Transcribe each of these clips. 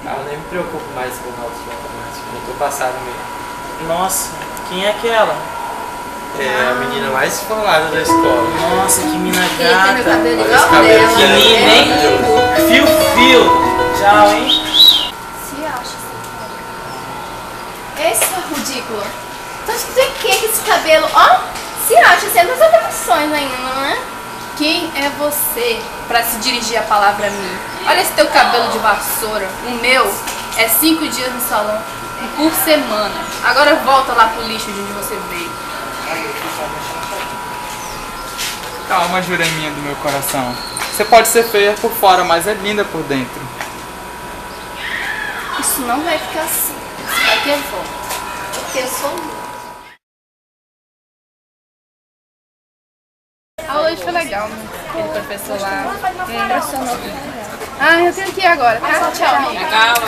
Eu nem me preocupo mais com notas de matemática, eu tô passado mesmo. Nossa, quem é aquela? É a menina mais esfolada da escola. Nossa, que mina Queria ter meu gata. cabelo Olha igual esse cabelo dela. que Que linda, hein? Fio. Tchau, hein? Se acha, esse é ridículo. Então acho que tem que com esse cabelo, ó, se acha, sendo as atrações ainda, não é? Quem é você pra se dirigir a palavra a mim? Olha esse teu cabelo de vassoura. O meu é 5 dias no salão por semana. Agora volta lá pro lixo de onde você veio. Calma, Jureminha do meu coração. Você pode ser feia por fora, mas é linda por dentro. Isso não vai ficar assim. Isso vai ter volta. Porque eu sou louca. A hoje foi legal, né? Aquele professor lá me impressionou. Ah, eu tenho que ir agora. Tá? Tchau, amiga. Calma.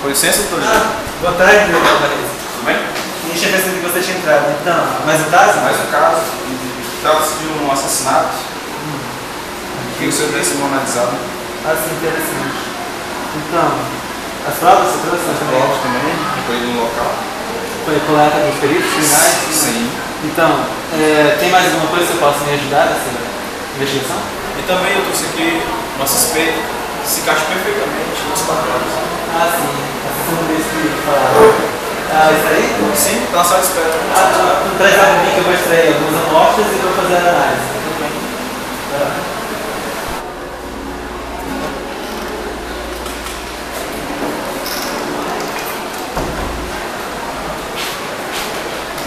Com licença, doutor? Boa tarde, doutor Vanessa. Tudo bem? Minha tinha percebido que você tinha entrado. Então, mais um caso? Mais um caso. Trata-se de um assassinato. Que o senhor tem sido analisado. Ah, sim, interessante. Então, as provas você trouxe As também? provas também, foi no local. Foi coleta dos peritos criminais? Sim. Então, tem mais alguma coisa que você possa me ajudar nessa investigação? E também eu trouxe aqui uma suspeita que se encaixa perfeitamente nos papéis. Ah, sim. Essa segunda vez que falaram. Ah, isso aí? Sim, tá na sala de espera. Ah, tá. Traz lá pra mim que eu vou extrair algumas amostras e vou fazer a análise. Tudo bem. Vai lá.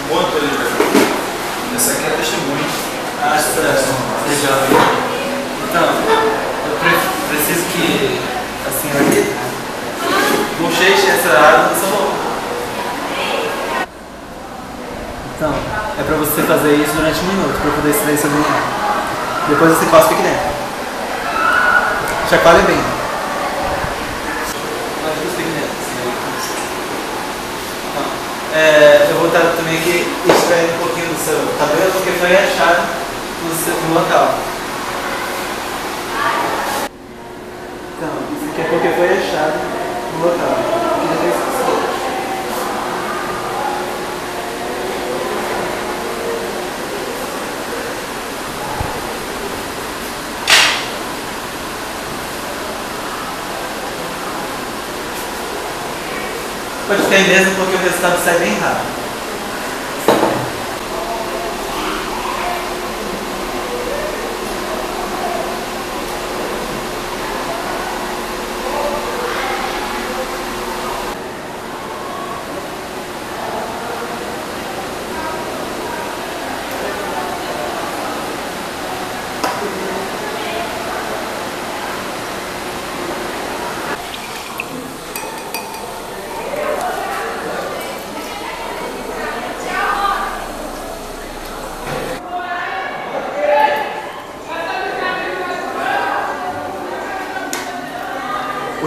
Bom, doutor Oliveira. Essa aqui é a testemunha. Ah, legal. Então, eu preciso que a senhorita bocheche essa água do seu bolo. Então, é pra você fazer isso durante 1 minuto, pra eu poder extrair seu DNA. Depois você cospe aqui dentro. Chacoalhe bem. Mais 2 pigmentos. Então, eu vou estar também aqui extraindo um pouquinho do seu cabelo, porque foi achado no local. Então, isso aqui é porque foi achado no local. Pode ficar mesmo porque o resultado sai bem rápido.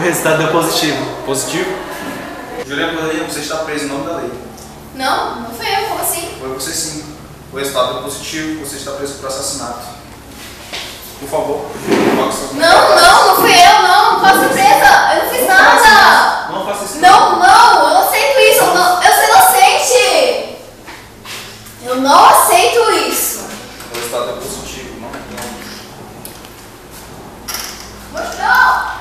resultado deu positivo. Positivo? Juliana Correia, você está preso em nome da lei. Não, não foi eu, como assim? Foi você sim. O resultado deu positivo, você está preso por assassinato. Por favor, coloque suas Não fui eu, não posso ser presa, eu não fiz nada. Não faça isso. Não, eu não aceito isso, eu sou inocente. Eu não aceito isso. O resultado é positivo, não. Não.